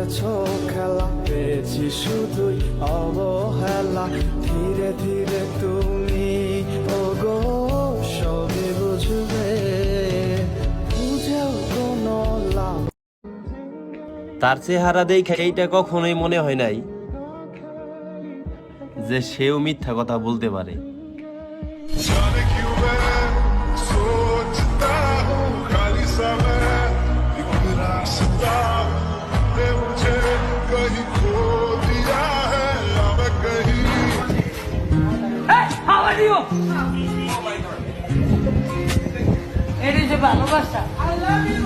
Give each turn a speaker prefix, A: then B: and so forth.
A: করেছো খেলা, পেয়েছি শুধুই অবহেলা। ধীরে ধীরে তুমি ওগো সবে বুঝবে, বুঝেও কোনো লাভ।
B: তার চেহারা দেখে এইটা কখনোই মনে হয় নাই যে সেও মিথ্যা কথা বলতে পারে।
C: जाने क्यों मैं सोचता हूँ खाली समय एक रास्ता ने मुझे कहीं खो दिया है या मैं कहीं।
D: Hey, how are you? It is a ভালোবাসা। I love you.